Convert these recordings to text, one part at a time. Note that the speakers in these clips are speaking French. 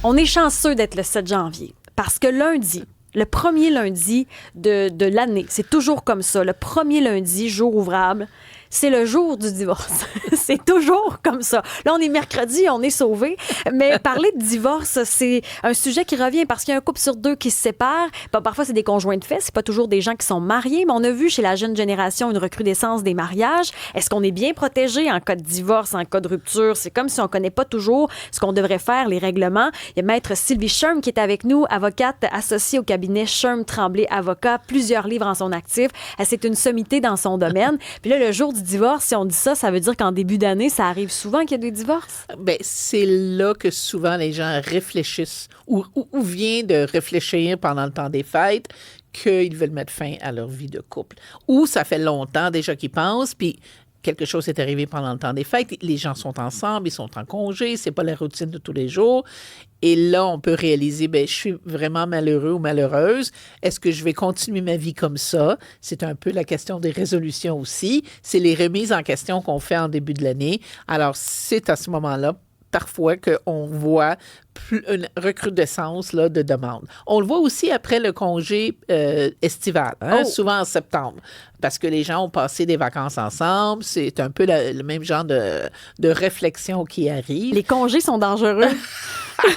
On est chanceux d'être le 7 janvier parce que lundi, le premier lundi de l'année, c'est toujours comme ça. Le premier lundi, jour ouvrable, c'est le jour du divorce. C'est toujours comme ça. Là, on est mercredi, on est sauvés. Mais parler de divorce, c'est un sujet qui revient parce qu'il y a un couple sur deux qui se sépare. Parfois, c'est des conjoints de fait. C'est pas toujours des gens qui sont mariés. Mais on a vu chez la jeune génération une recrudescence des mariages. Est-ce qu'on est bien protégé en cas de divorce, en cas de rupture? C'est comme si on connaît pas toujours ce qu'on devrait faire, les règlements. Il y a maître Sylvie Sherm qui est avec nous, avocate associée au cabinet Sherm Tremblay Avocat, plusieurs livres en son actif. C'est une sommité dans son domaine. Puis là, le jour du divorce, si on dit ça, ça veut dire qu'en début d'année, ça arrive souvent qu'il y a des divorces? Bien, c'est là que souvent les gens réfléchissent ou viennent de réfléchir pendant le temps des fêtes qu'ils veulent mettre fin à leur vie de couple. Ou ça fait longtemps déjà qu'ils pensent, puis quelque chose est arrivé pendant le temps des fêtes. Les gens sont ensemble, ils sont en congé, c'est pas la routine de tous les jours. Et là, on peut réaliser, bien, je suis vraiment malheureux ou malheureuse. Est-ce que je vais continuer ma vie comme ça? C'est un peu la question des résolutions aussi. C'est les remises en question qu'on fait en début de l'année. Alors, c'est à ce moment-là, parfois, qu'on voit une recrudescence là, de demandes. On le voit aussi après le congé estival, souvent en septembre, parce que les gens ont passé des vacances ensemble. C'est un peu le même genre de réflexion qui arrive. Les congés sont dangereux.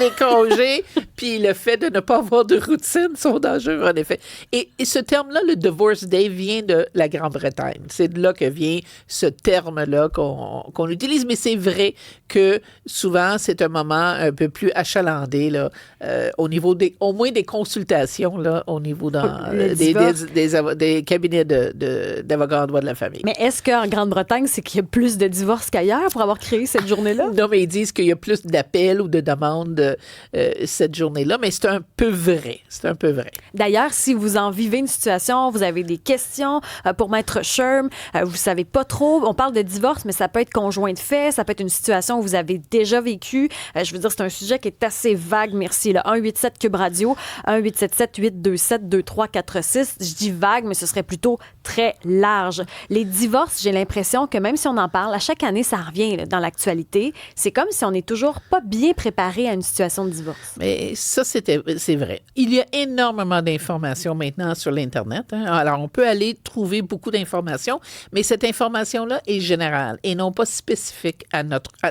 Les congés, puis le fait de ne pas avoir de routine sont dangereux, en effet. Et ce terme-là, le Divorce Day, vient de la Grande-Bretagne. C'est de là que vient ce terme-là qu'on utilise, mais c'est vrai que souvent, c'est un moment un peu plus achalandé, là, au niveau au moins des consultations, là, au niveau des cabinets d'avocats en droit de la famille. Mais est-ce qu'en Grande-Bretagne, c'est qu'il y a plus de divorces qu'ailleurs pour avoir créé cette journée-là? Non, mais ils disent qu'il y a plus d'appels ou de demandes cette journée-là, mais c'est un peu vrai. C'est un peu vrai. D'ailleurs, si vous en vivez une situation, vous avez des questions pour Maître Sherm, vous savez pas trop, on parle de divorce, mais ça peut être conjoint de fait, ça peut être une situation où vous avez déjà vécu. Je veux dire, c'est un sujet qui est assez vague, merci. Là. 187 Cube Radio, 1877-827-2346. Je dis vague, mais ce serait plutôt très large. Les divorces, j'ai l'impression que même si on en parle, à chaque année, ça revient là, dans l'actualité. C'est comme si on n'est toujours pas bien préparé à une situation de divorce. Mais ça, c'est vrai. Il y a énormément d'informations maintenant sur l'Internet. Hein? Alors, on peut aller trouver beaucoup d'informations, mais cette information-là est générale et non pas spécifique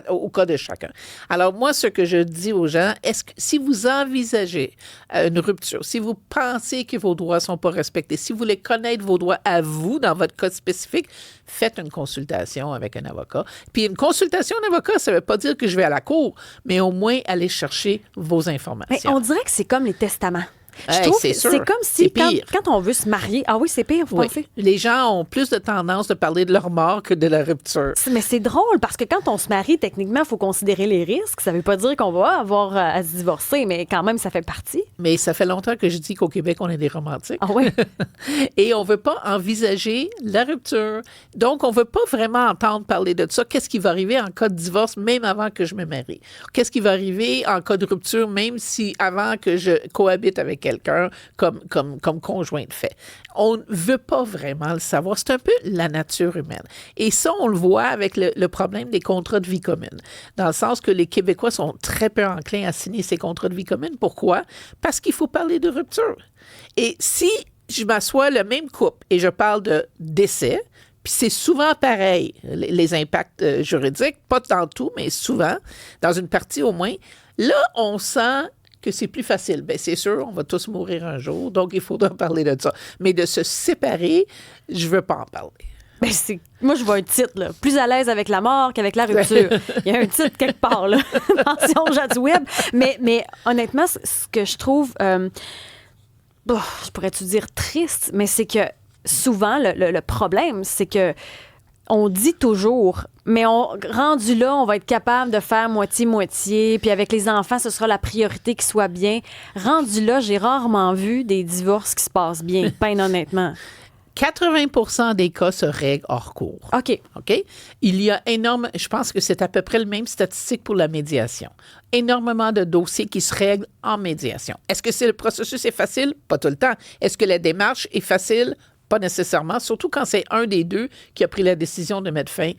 au cas de chacun. Alors, moi, ce que je dis aux gens, est-ce que si vous envisagez une rupture, si vous pensez que vos droits ne sont pas respectés, si vous voulez connaître vos droits à vous, dans votre cas spécifique, faites une consultation avec un avocat. Puis une consultation d'avocat, ça ne veut pas dire que je vais à la cour, mais au moins aller chercher vos informations. Mais on dirait que c'est comme les testaments. Je trouve que c'est comme si, quand on veut se marier... Ah oui, c'est pire, vous pensez? Les gens ont plus de tendance de parler de leur mort que de la rupture. Mais c'est drôle, parce que quand on se marie, techniquement, il faut considérer les risques. Ça ne veut pas dire qu'on va avoir à se divorcer, mais quand même, ça fait partie. Mais ça fait longtemps que je dis qu'au Québec, on est des romantiques. Ah oui? Et on ne veut pas envisager la rupture. Donc, on ne veut pas vraiment entendre parler de ça. Qu'est-ce qui va arriver en cas de divorce, même avant que je me marie? Qu'est-ce qui va arriver en cas de rupture, même si avant que je cohabite avec quelqu'un comme conjoint de fait. On ne veut pas vraiment le savoir. C'est un peu la nature humaine. Et ça, on le voit avec le problème des contrats de vie commune. Dans le sens que les Québécois sont très peu enclins à signer ces contrats de vie commune. Pourquoi? Parce qu'il faut parler de rupture. Et si je m'assois le même couple et je parle de décès, puis c'est souvent pareil, les impacts juridiques, pas dans tout, mais souvent, dans une partie au moins, là, on sent que c'est plus facile. Bien, c'est sûr, on va tous mourir un jour, donc il faudra parler de ça. Mais de se séparer, je ne veux pas en parler. Ben moi, je vois un titre, là, plus à l'aise avec la mort qu'avec la rupture. Il y a un titre quelque part, là, dans Si on jette web. Mais honnêtement, ce que je trouve, je pourrais-tu dire triste, mais c'est que souvent, le problème, c'est que on dit toujours, mais rendu là, on va être capable de faire moitié-moitié, puis avec les enfants, ce sera la priorité qu'ils soient bien. Rendu là, j'ai rarement vu des divorces qui se passent bien, ben honnêtement. 80% des cas se règlent hors cours. OK. Il y a je pense que c'est à peu près le même statistique pour la médiation. Énormément de dossiers qui se règlent en médiation. Est-ce que le processus est facile? Pas tout le temps. Est-ce que la démarche est facile? Pas nécessairement, surtout quand c'est un des deux qui a pris la décision de mettre fin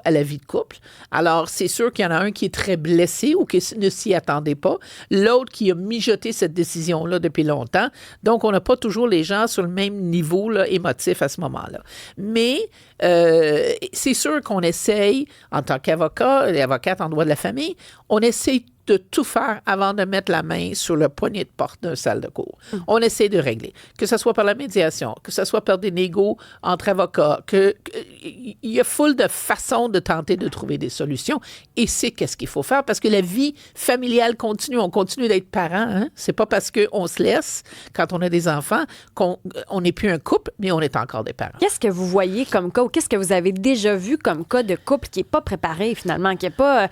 à la vie de couple. Alors, c'est sûr qu'il y en a un qui est très blessé ou qui ne s'y attendait pas, l'autre qui a mijoté cette décision-là depuis longtemps. Donc, on n'a pas toujours les gens sur le même niveau là, émotif à ce moment-là. Mais c'est sûr qu'on essaye, en tant qu'avocat et avocate en droit de la famille, on essaye de tout faire avant de mettre la main sur le poignet de porte d'une salle de cour. On essaie de régler, que ce soit par la médiation, que ce soit par des négos entre avocats, il y a foule de façons de tenter de trouver des solutions. Et c'est qu'est-ce qu'il faut faire, parce que la vie familiale continue. On continue d'être parents. Hein? C'est pas parce qu'on se laisse, quand on a des enfants, qu'on n'est plus un couple, mais on est encore des parents. Qu'est-ce que vous voyez comme cas, ou qu'est-ce que vous avez déjà vu comme cas de couple qui n'est pas préparé, finalement, qui n'a pas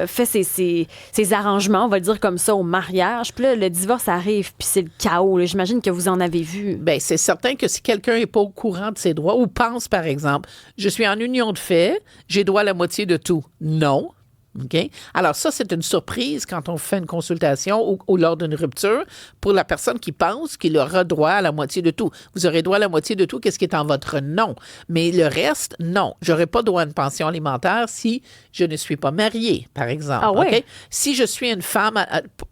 fait ses arrangements, on va le dire comme ça, au mariage. Puis là, le divorce arrive, puis c'est le chaos. Là. J'imagine que vous en avez vu. Bien, c'est certain que si quelqu'un n'est pas au courant de ses droits ou pense, par exemple, je suis en union de fait, j'ai droit à la moitié de tout. Non. OK? Alors, ça, c'est une surprise quand on fait une consultation ou lors d'une rupture pour la personne qui pense qu'il aura droit à la moitié de tout. Vous aurez droit à la moitié de tout, qu'est-ce qui est en votre nom. Mais le reste, non. Je n'aurai pas droit à une pension alimentaire si je ne suis pas mariée, par exemple. Ah oui? OK? Si je suis une femme,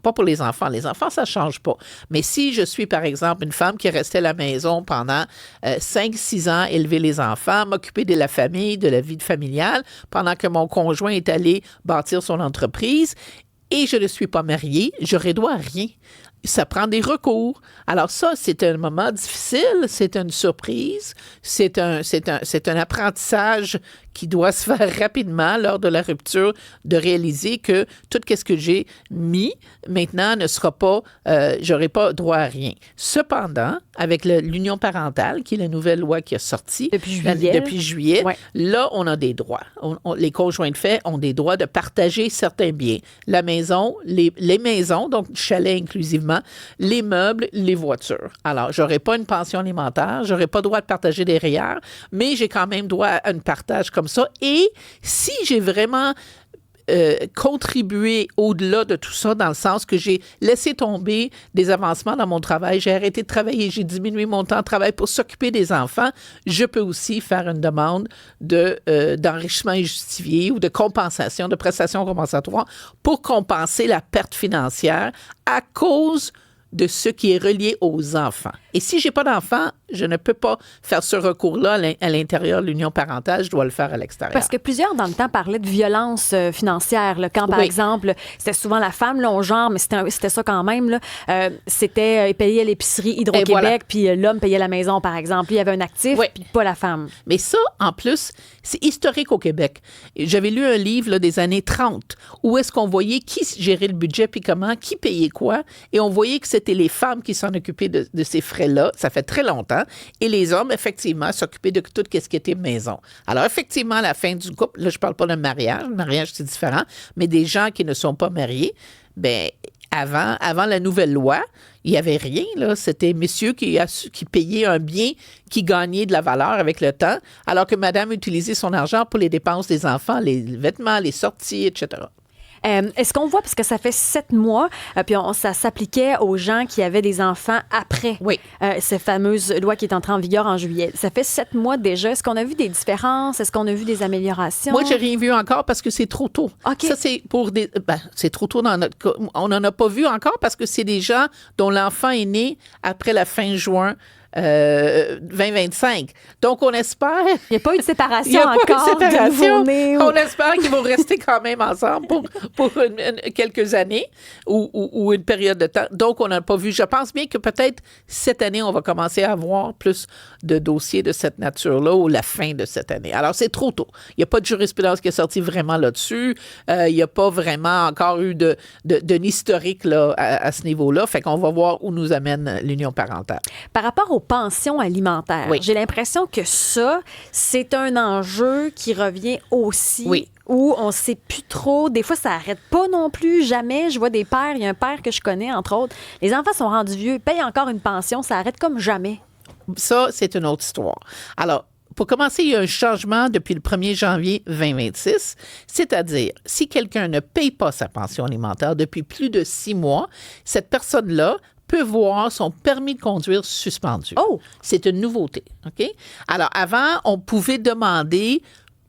pas pour les enfants, ça ne change pas. Mais si je suis, par exemple, une femme qui est restée à la maison pendant 5-6 ans, élever les enfants, m'occuper de la famille, de la vie familiale, pendant que mon conjoint est allé bâtir son entreprise et je ne suis pas mariée, j'aurais droit à rien. Ça prend des recours. Alors ça, c'est un moment difficile, c'est une surprise, c'est un apprentissage qui doit se faire rapidement lors de la rupture, de réaliser que tout ce que j'ai mis maintenant ne sera pas, j'aurai pas droit à rien. Cependant, avec l'union parentale, qui est la nouvelle loi qui a sorti depuis juillet, ouais. Là, on a des droits. Les conjoints de fait ont des droits de partager certains biens. La maison, les maisons, donc chalet inclusivement, les meubles, les voitures. Alors, j'aurai pas une pension alimentaire, j'aurai pas droit de partager des REER, mais j'ai quand même droit à un partage comme ça. Et si j'ai vraiment contribué au-delà de tout ça, dans le sens que j'ai laissé tomber des avancements dans mon travail, j'ai arrêté de travailler, j'ai diminué mon temps de travail pour s'occuper des enfants, je peux aussi faire une demande d'enrichissement injustifié ou de compensation, de prestations compensatoires pour compenser la perte financière à cause de ce qui est relié aux enfants. Et si je n'ai pas d'enfants, je ne peux pas faire ce recours-là à l'intérieur de l'union parentale, je dois le faire à l'extérieur. Parce que plusieurs, dans le temps, parlaient de violence financière. Là, quand, par exemple, c'était souvent la femme, là, on genre, mais c'était ça quand même. Là, c'était payer l'épicerie Hydro-Québec, voilà. Puis l'homme payait la maison, par exemple. Il y avait un actif, puis pas la femme. Mais ça, en plus, c'est historique au Québec. J'avais lu un livre là, des années 30 où est-ce qu'on voyait qui gérait le budget, puis comment, qui payait quoi, et on voyait que c'était les femmes qui s'en occupaient de ces frais-là. Ça fait très longtemps. Et les hommes, effectivement, s'occupaient de tout ce qui était maison. Alors, effectivement, à la fin du couple, là, je ne parle pas de mariage. Le mariage, c'est différent. Mais des gens qui ne sont pas mariés, bien, avant la nouvelle loi, il n'y avait rien, là. C'était messieurs qui payaient un bien qui gagnait de la valeur avec le temps, alors que madame utilisait son argent pour les dépenses des enfants, les vêtements, les sorties, etc. Est-ce qu'on voit, parce que ça fait 7 mois, puis ça s'appliquait aux gens qui avaient des enfants après cette fameuse loi qui est entrée en vigueur en juillet. Ça fait 7 mois déjà. Est-ce qu'on a vu des différences? Est-ce qu'on a vu des améliorations? Moi, je n'ai rien vu encore parce que c'est trop tôt. Okay. Ça, c'est pour des... c'est trop tôt dans notre cas. On n'en a pas vu encore parce que c'est des gens dont l'enfant est né après la fin juin 2025. Donc, on espère... Il n'y a pas eu de séparation encore de nouveau-nés. On espère qu'ils vont rester quand même ensemble pour quelques années ou une période de temps. Donc, on n'a pas vu. Je pense bien que peut-être cette année, on va commencer à avoir plus de dossiers de cette nature-là ou la fin de cette année. Alors, c'est trop tôt. Il n'y a pas de jurisprudence qui est sortie vraiment là-dessus. Il n'y a pas vraiment encore eu d'un historique là, à ce niveau-là. Fait qu'on va voir où nous amène l'union parentale. Par rapport aux pensions alimentaires, j'ai l'impression que ça, c'est un enjeu qui revient aussi. Oui. Où on ne sait plus trop. Des fois, ça n'arrête pas non plus. Jamais. Je vois des pères. Il y a un père que je connais, entre autres. Les enfants sont rendus vieux. Ils payent encore une pension. Ça arrête comme jamais. Ça, c'est une autre histoire. Alors, pour commencer, il y a un changement depuis le 1er janvier 2026, c'est-à-dire, si quelqu'un ne paye pas sa pension alimentaire depuis plus de 6 mois, cette personne-là peut voir son permis de conduire suspendu. Oh! C'est une nouveauté, OK? Alors, avant, on pouvait demander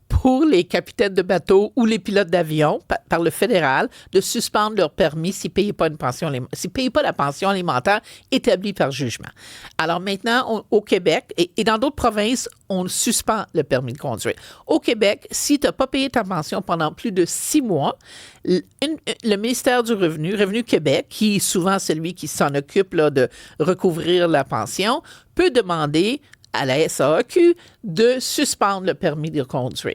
pour les capitaines de bateau ou les pilotes d'avion, par le fédéral, de suspendre leur permis s'ils ne payaient pas la pension alimentaire établie par jugement. Alors maintenant, au Québec et dans d'autres provinces, on suspend le permis de conduire. Au Québec, si tu n'as pas payé ta pension pendant plus de 6 mois, le ministère du Revenu Québec, qui est souvent celui qui s'en occupe là, de recouvrir la pension, peut demander à la SAAQ de suspendre le permis de conduire.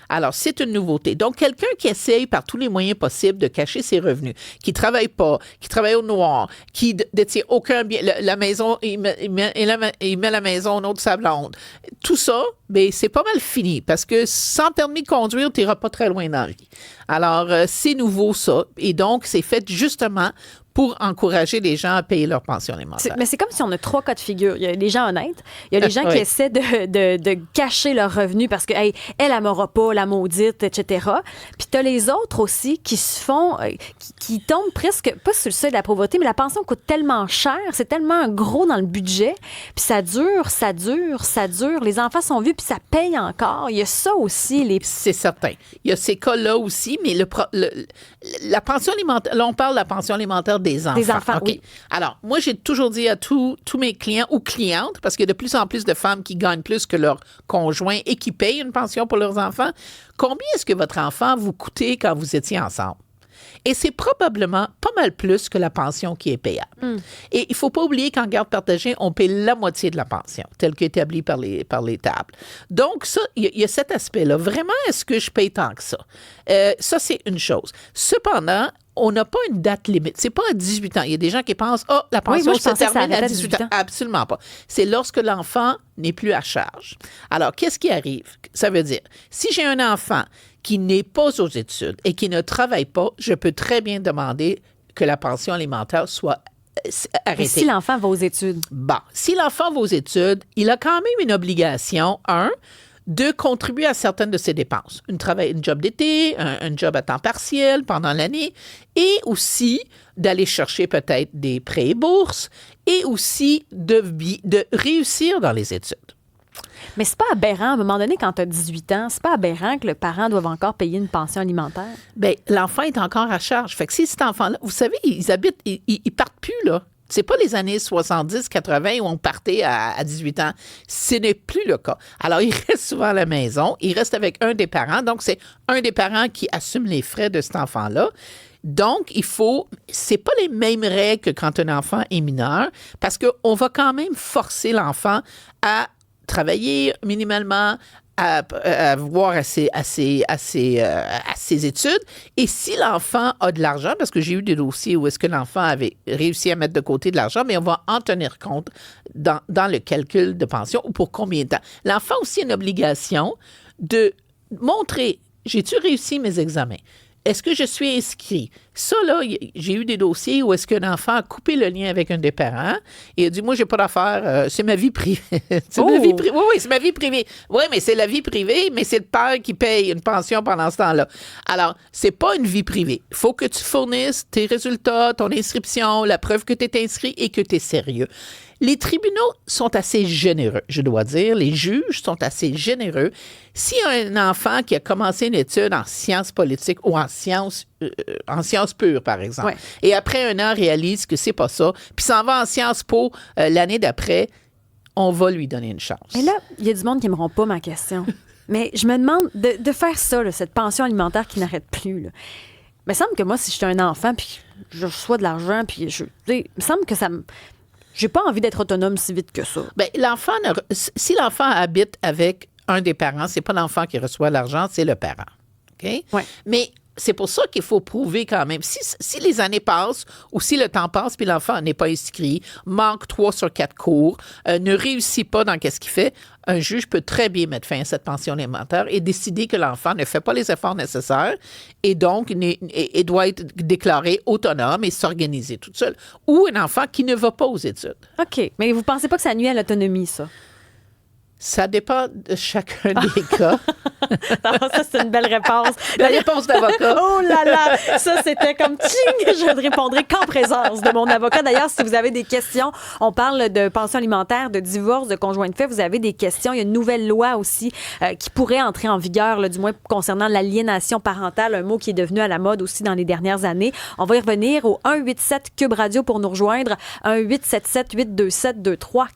Alors, c'est une nouveauté. Donc, quelqu'un qui essaye par tous les moyens possibles de cacher ses revenus, qui ne travaille pas, qui travaille au noir, qui détient aucun bien, la maison, il met la maison au nom de sa blonde. Tout ça, bien, c'est pas mal fini parce que sans permis de conduire, tu n'iras pas très loin dans la vie. Alors, c'est nouveau ça. Et donc, c'est fait justement pour encourager les gens à payer leur pension alimentaire. Mais c'est comme si on a 3 cas de figure. Il y a les gens honnêtes, il y a les gens qui essaient de cacher leurs revenus parce que, hey, elle m'aura pas, la maudite, etc. Puis t'as les autres aussi qui se font, qui tombent presque, pas sur le seuil de la pauvreté, mais la pension coûte tellement cher, c'est tellement gros dans le budget, puis ça dure. Les enfants sont vieux, puis ça paye encore. Il y a ça aussi. C'est certain. Il y a ces cas-là aussi, mais la pension alimentaire, là, on parle de la pension alimentaire des enfants. Des enfants, okay. oui. Alors, moi, j'ai toujours dit à tous mes clients ou clientes, parce qu'il y a de plus en plus de femmes qui gagnent plus que leur conjoint et qui payent une pension pour leurs enfants, combien est-ce que votre enfant vous coûtait quand vous étiez ensemble? Et c'est probablement pas mal plus que la pension qui est payable. Et il ne faut pas oublier qu'en garde partagée, on paye la moitié de la pension, telle qu'établie par les tables. Donc, ça, il y a cet aspect-là. Vraiment, est-ce que je paye tant que ça? Ça, c'est une chose. Cependant, on n'a pas une date limite. C'est pas à 18 ans. Il y a des gens qui pensent, la pension se termine à 18 ans. Absolument pas. C'est lorsque l'enfant n'est plus à charge. Alors, qu'est-ce qui arrive? Ça veut dire, si j'ai un enfant qui n'est pas aux études et qui ne travaille pas, je peux très bien demander que la pension alimentaire soit arrêtée. Et si l'enfant va aux études? Bon, si l'enfant va aux études, il a quand même une obligation, de contribuer à certaines de ses dépenses. Une job d'été, un job à temps partiel pendant l'année, et aussi d'aller chercher peut-être des prêts et bourses, et aussi de réussir dans les études. Mais c'est pas aberrant, à un moment donné, quand tu as 18 ans, c'est pas aberrant que le parent doive encore payer une pension alimentaire? Bien, l'enfant est encore à charge. Fait que si cet enfant-là, vous savez, ils partent plus, là. C'est pas les années 70-80 où on partait à 18 ans. Ce n'est plus le cas. Alors, il reste souvent à la maison. Il reste avec un des parents. Donc, c'est un des parents qui assume les frais de cet enfant-là. Donc, c'est pas les mêmes règles que quand un enfant est mineur parce qu'on va quand même forcer l'enfant à travailler minimalement, à voir à ses études. Et si l'enfant a de l'argent, parce que j'ai eu des dossiers où est-ce que l'enfant avait réussi à mettre de côté de l'argent, mais on va en tenir compte dans le calcul de pension ou pour combien de temps. L'enfant a aussi une obligation de montrer, j'ai-tu réussi mes examens? Est-ce que je suis inscrit? Ça, là, j'ai eu des dossiers où est-ce qu'un enfant a coupé le lien avec un des parents et a dit, moi, j'ai pas d'affaires, c'est ma vie privée. Oui, c'est ma vie privée. Oui, mais c'est la vie privée, mais c'est le père qui paye une pension pendant ce temps-là. Alors, c'est pas une vie privée. Il faut que tu fournisses tes résultats, ton inscription, la preuve que tu es inscrit et que tu es sérieux. Les tribunaux sont assez généreux, je dois dire. Les juges sont assez généreux. S'il y a un enfant qui a commencé une étude en sciences politiques ou en sciences pures, par exemple, et après 1 an réalise que c'est pas ça, puis s'en va en sciences po l'année d'après, on va lui donner une chance. Mais là, il y a du monde qui n'aimeront pas ma question. Mais je me demande de faire ça, là, cette pension alimentaire qui n'arrête plus. Là. Il me semble que moi, si j'étais un enfant, puis je reçois de l'argent, puis il me semble que ça me... J'ai pas envie d'être autonome si vite que ça. Bien, si l'enfant habite avec un des parents, c'est pas l'enfant qui reçoit l'argent, c'est le parent. OK? Ouais. Mais c'est pour ça qu'il faut prouver quand même. Si les années passent ou si le temps passe puis l'enfant n'est pas inscrit, manque 3 sur 4 cours, ne réussit pas dans qu'est-ce qu'il fait, un juge peut très bien mettre fin à cette pension alimentaire et décider que l'enfant ne fait pas les efforts nécessaires et donc et doit être déclaré autonome et s'organiser toute seule. Ou un enfant qui ne va pas aux études. OK. Mais vous pensez pas que ça nuit à l'autonomie, ça? Ça dépend de chacun des cas. Non, ça, c'est une belle réponse. La réponse d'avocat. Oh là là! Ça, c'était comme tching! Je ne répondrai qu'en présence de mon avocat. D'ailleurs, si vous avez des questions, on parle de pension alimentaire, de divorce, de conjoint de fait. Vous avez des questions. Il y a une nouvelle loi aussi qui pourrait entrer en vigueur, là, du moins concernant l'aliénation parentale, un mot qui est devenu à la mode aussi dans les dernières années. On va y revenir au 187 Cube Radio pour nous rejoindre. 1-877-827-2383.